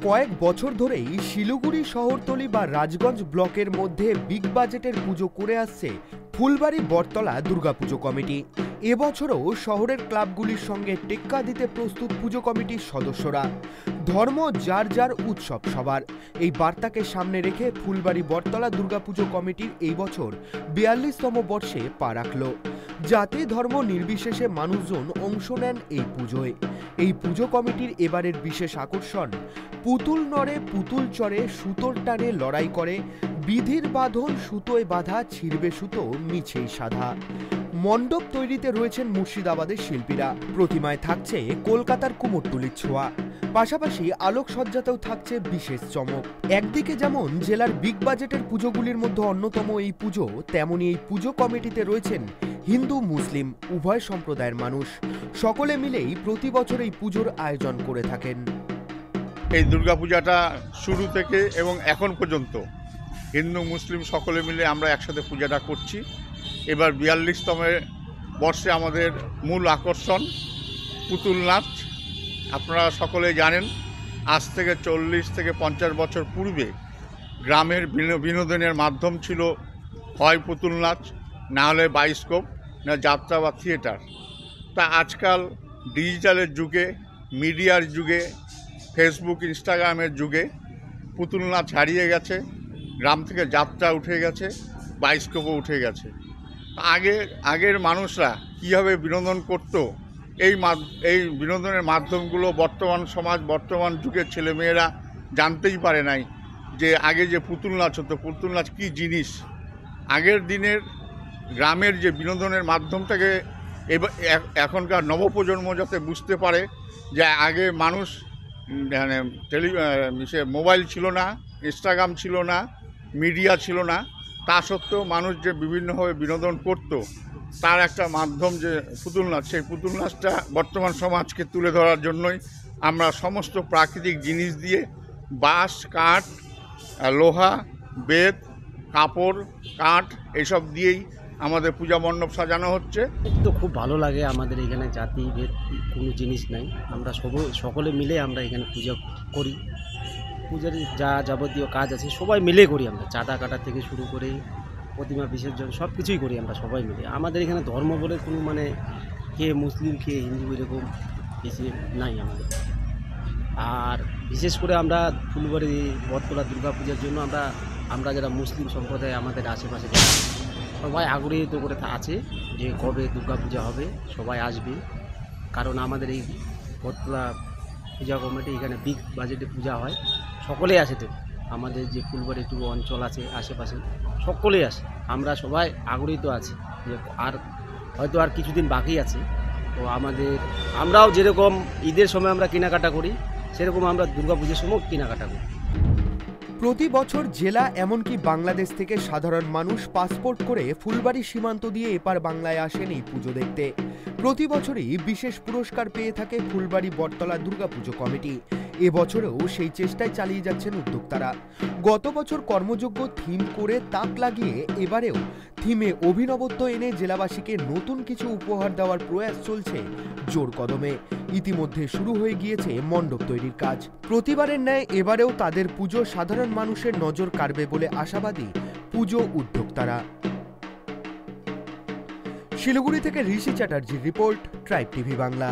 কয়েক বছর ধরেই শিলিগুড়ি শহরতলি বা রাজগঞ্জ ব্লকের মধ্যে বিগ বাজেটের পুজো করে আসছে ফুলবাড়ি বটতলা দুর্গাপুজো কমিটি। এবছরও শহরের ক্লাবগুলির সঙ্গে টেক্কা দিতে প্রস্তুত পুজো কমিটির সদস্যরা। ধর্ম যার যার, উৎসব সবার, এই বার্তাকে সামনে রেখে ফুলবাড়ি বটতলা দুর্গাপুজো কমিটির এই বছর ৪২তম বর্ষে পা রাখল। জাতি ধর্ম নির্বিশেষে মানুষজন অংশ নেন এই পুজোয়। এই পুজো কমিটির এবারের বিশেষ আকর্ষণ পুতুল নড়ে পুতুল চড়ে সুতোর টানে লড়াই করে, বিধির বাঁধন সুতোয় বাঁধা ছিড়বে সুতো মিছেই সাধা। মণ্ডপ তৈরিতে রয়েছেন মুর্শিদাবাদের শিল্পীরা, প্রতিমায় থাকছে কলকাতার কুমোরটুলির ছোঁয়া, পাশাপাশি আলোকসজ্জাতেও থাকছে বিশেষ চমক। একদিকে যেমন জেলার বিগ বাজেটের পুজোগুলির মধ্যে অন্যতম এই পুজো, তেমনি এই পুজো কমিটিতে রয়েছেন হিন্দু মুসলিম উভয় সম্প্রদায়ের মানুষ। সকলে মিলেই প্রতি বছর এই পুজোর আয়োজন করে থাকেন। এই দুর্গাপূজাটা শুরু থেকে এবং এখন পর্যন্ত হিন্দু মুসলিম সকলে মিলে আমরা একসাথে পূজাটা করছি। এবার ৪২তম বর্ষে আমাদের মূল আকর্ষণ পুতুল নাচ। আপনারা সকলে জানেন, আজ থেকে ৪০ থেকে ৫০ বছর পূর্বে গ্রামের বিনোদনের মাধ্যম ছিল হয় পুতুল নাচ, না হলে বায়োস্কোপ, না যাত্রা বা থিয়েটার। তা আজকাল ডিজিটালের যুগে, মিডিয়ার যুগে, ফেসবুক ইনস্টাগ্রামের যুগে পুতুল নাচ হারিয়ে গেছে, গ্রাম থেকে যাত্রা উঠে গেছে, বায়োস্কোপও উঠে গেছে। আগের মানুষরা কীভাবে বিনোদন করত, এই বিনোদনের মাধ্যমগুলো বর্তমান সমাজ, বর্তমান যুগের ছেলেমেয়েরা জানতেই পারে নাই যে আগে যে পুতুল নাচ হতো, পুতুল নাচ কী জিনিস। আগের দিনের গ্রামের যে বিনোদনের মাধ্যমটাকে এখনকার নবপ্রজন্ম যাতে বুঝতে পারে যে আগে মানুষ মোবাইল ছিল না, ইনস্টাগ্রাম ছিল না, মিডিয়া ছিল না, তা সত্ত্বেও মানুষ যে বিভিন্নভাবে বিনোদন করত, তার একটা মাধ্যম যে পুতুল নাচ। সেই পুতুল নাচটা বর্তমান সমাজকে তুলে ধরার জন্যই আমরা সমস্ত প্রাকৃতিক জিনিস দিয়ে, বাঁশ, কাঠ, লোহা, বেত, কাপড়, কাঠ, এইসব দিয়েই আমাদের পূজা মণ্ডপ সাজানো হচ্ছে। তো খুব ভালো লাগে। আমাদের এখানে জাতি ভেদ কোনো জিনিস নাই, আমরা সকলে মিলে আমরা এখানে পূজা করি। পূজার যা যাবতীয় কাজ আছে সবাই মিলে করি আমরা, চাঁদা কাটা থেকে শুরু করে প্রতিমা বিসর্জন সব কিছুই করি আমরা সবাই মিলে। আমাদের এখানে ধর্ম বলে কোনো কে মুসলিম কে হিন্দু এরকম বেশি নাই আমাদের। আর বিশেষ করে আমরা ফুলবাড়ি বটতলা দুর্গাপূজার জন্য আমরা যারা মুসলিম সম্প্রদায় আমাদের আশেপাশে যারা সবাই আগ্রহীত করে আছে যে কবে দুর্গাপূজা হবে, সবাই আসবে। কারণ আমাদের এই বটতলা পূজা কমিটি এখানে বিগ বাজেটে পূজা হয়, সকলেই আসে। তো আমাদের যে ফুলবাড়ি টু অঞ্চল আছে আশেপাশে সকলেই আসে। আমরা সবাই আগ্রহীত আছি যে হয়তো আর কিছুদিন বাকি আছে। তো আমরাও যেরকম ঈদের সময় আমরা কেনাকাটা করি, সেরকম আমরা দুর্গাপূজার সময় কেনাকাটা করি। প্রতি বছর জেলা এমনকি বাংলাদেশ থেকে সাধারণ মানুষ পাসপোর্ট করে ফুলবাড়ি সীমান্ত দিয়ে এপার বাংলায় আসেন এই পুজো দেখতে। প্রতি বছরই বিশেষ পুরস্কার পেয়ে থাকে ফুলবাড়ি বটতলা দুর্গাপুজো কমিটি। এবছরেও সেই চেষ্টায় চালিয়ে যাচ্ছেন উদ্যোক্তারা। গত বছর কর্মযোগ্য থিম করে তাক লাগিয়ে এবারেও থিমে অভিনবত্ব এনে জেলাবাসীকে নতুন কিছু উপহার দেওয়ার প্রয়াস চলছে জোর কদমে। ইতিমধ্যে শুরু হয়ে গিয়েছে মণ্ডপ তৈরির কাজ। প্রতিবারের ন্যায় এবারেও তাদের পুজো সাধারণ মানুষের নজর কাড়বে বলে আশাবাদী পুজো উদ্যোক্তারা। শিলিগুড়ি থেকে ঋষি চ্যাটার্জির রিপোর্ট, ট্রাইব টিভি বাংলা।